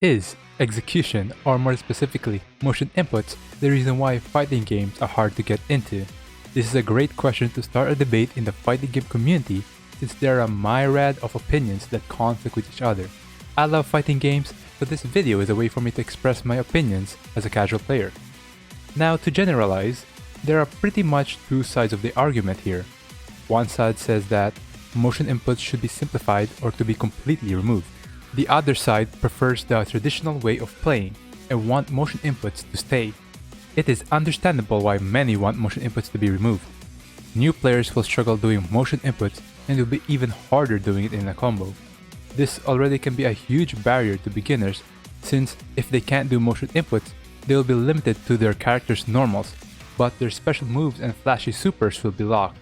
Is execution, or more specifically, motion inputs, the reason why fighting games are hard to get into? This is a great question to start a debate in the fighting game community since there are a myriad of opinions that conflict with each other. I love fighting games, so this video is a way for me to express my opinions as a casual player. Now, to generalize, there are pretty much two sides of the argument here. One side says that motion inputs should be simplified or to be completely removed. The other side prefers the traditional way of playing and want motion inputs to stay. It is understandable why many want motion inputs to be removed. New players will struggle doing motion inputs and it will be even harder doing it in a combo. This already can be a huge barrier to beginners since if they can't do motion inputs, they will be limited to their character's normals, but their special moves and flashy supers will be locked.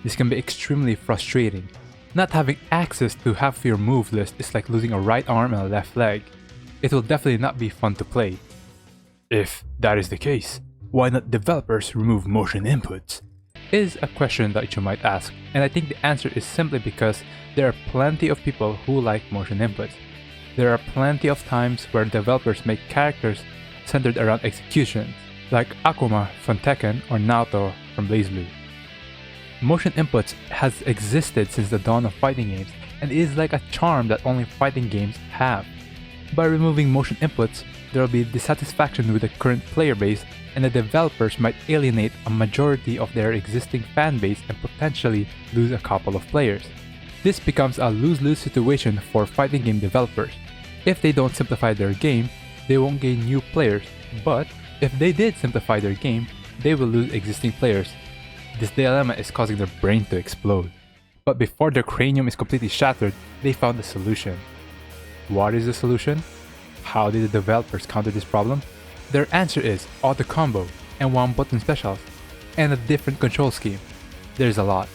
This can be extremely frustrating. Not having access to half of your move list is like losing a right arm and a left leg. It will definitely not be fun to play. If that is the case, why not developers remove motion inputs? Is a question that you might ask, and I think the answer is simply because there are plenty of people who like motion inputs. There are plenty of times where developers make characters centered around execution, like Akuma from Tekken or Naoto from BlazBlue. Motion inputs has existed since the dawn of fighting games and it is like a charm that only fighting games have. By removing motion inputs, there will be dissatisfaction with the current player base and the developers might alienate a majority of their existing fan base and potentially lose a couple of players. This becomes a lose-lose situation for fighting game developers. If they don't simplify their game, they won't gain new players, but if they did simplify their game, they will lose existing players. This dilemma is causing their brain to explode. But before their cranium is completely shattered, they found a solution. What is the solution? How did the developers counter this problem? Their answer is auto combo and one button specials and a different control scheme. There's a lot,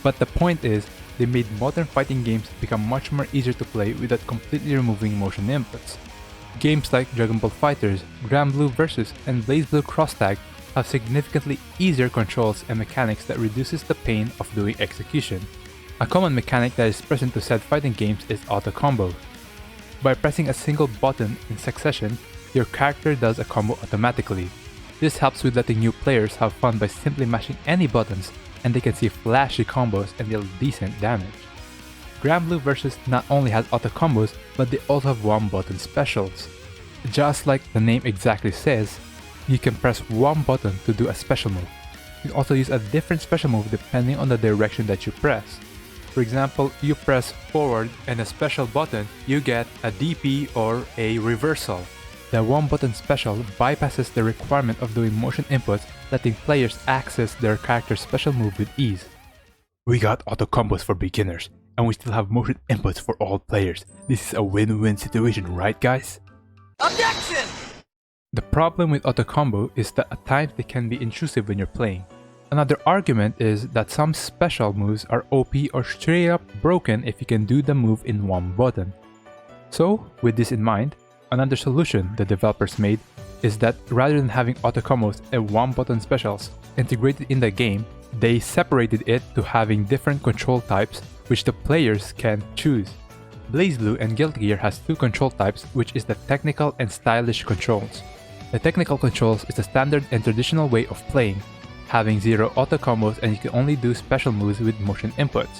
but the point is they made modern fighting games become much more easier to play without completely removing motion inputs. Games like Dragon Ball FighterZ, BlazBlue vs, and BlazBlue Cross Tag have significantly easier controls and mechanics that reduces the pain of doing execution. A common mechanic that is present to said fighting games is auto combo. By pressing a single button in succession, your character does a combo automatically. This helps with letting new players have fun by simply mashing any buttons and they can see flashy combos and deal decent damage. BlazBlue vs not only has auto combos, but they also have one button specials. Just like the name exactly says, you can press one button to do a special move. You can also use a different special move depending on the direction that you press. For example, you press forward and a special button, you get a DP or a reversal. The one button special bypasses the requirement of doing motion inputs, letting players access their character's special move with ease. We got auto combos for beginners, and we still have motion inputs for all players. This is a win-win situation, right guys? Objection! The problem with auto combo is that at times they can be intrusive when you're playing. Another argument is that some special moves are OP or straight up broken if you can do the move in one button. So, with this in mind, another solution the developers made is that rather than having auto combos and one button specials integrated in the game, they separated it to having different control types which the players can choose. BlazBlue and Guilty Gear has two control types, which is the technical and stylish controls. The technical controls is the standard and traditional way of playing, having zero auto combos and you can only do special moves with motion inputs.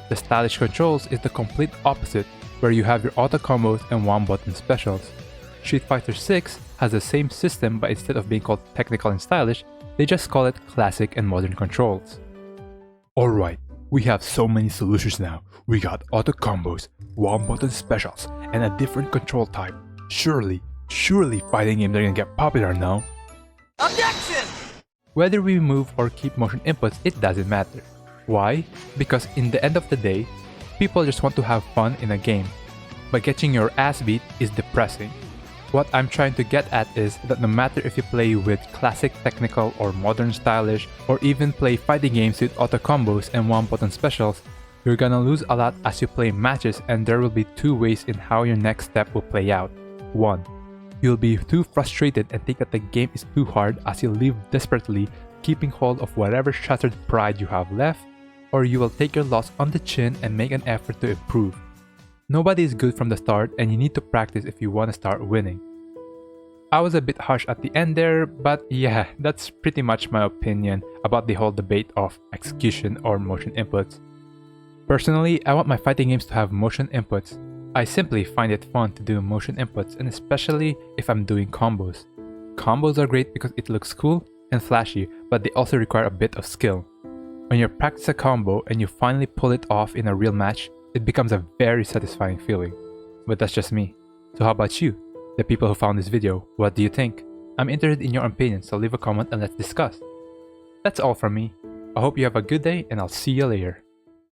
The stylish controls is the complete opposite, where you have your auto combos and one button specials. Street Fighter 6 has the same system, but instead of being called technical and stylish, they just call it classic and modern controls. Alright, we have so many solutions now. We got auto combos, one button specials, and a different control type. Surely fighting games are gonna get popular now. Objection! Whether we move or keep motion inputs, it doesn't matter. Why? Because in the end of the day, people just want to have fun in a game. But getting your ass beat is depressing. What I'm trying to get at is that no matter if you play with classic technical or modern stylish, or even play fighting games with auto combos and one button specials, you're gonna lose a lot as you play matches, and there will be two ways in how your next step will play out. 1. You'll be too frustrated and think that the game is too hard as you live desperately, keeping hold of whatever shattered pride you have left, or you will take your loss on the chin and make an effort to improve. Nobody is good from the start and you need to practice if you want to start winning. I was a bit harsh at the end there, but yeah, that's pretty much my opinion about the whole debate of execution or motion inputs. Personally, I want my fighting games to have motion inputs. I simply find it fun to do motion inputs, and especially if I'm doing combos. Combos are great because it looks cool and flashy, but they also require a bit of skill. When you practice a combo and you finally pull it off in a real match, it becomes a very satisfying feeling. But that's just me. So how about you? The people who found this video, what do you think? I'm interested in your opinion, so leave a comment and let's discuss. That's all from me. I hope you have a good day and I'll see you later.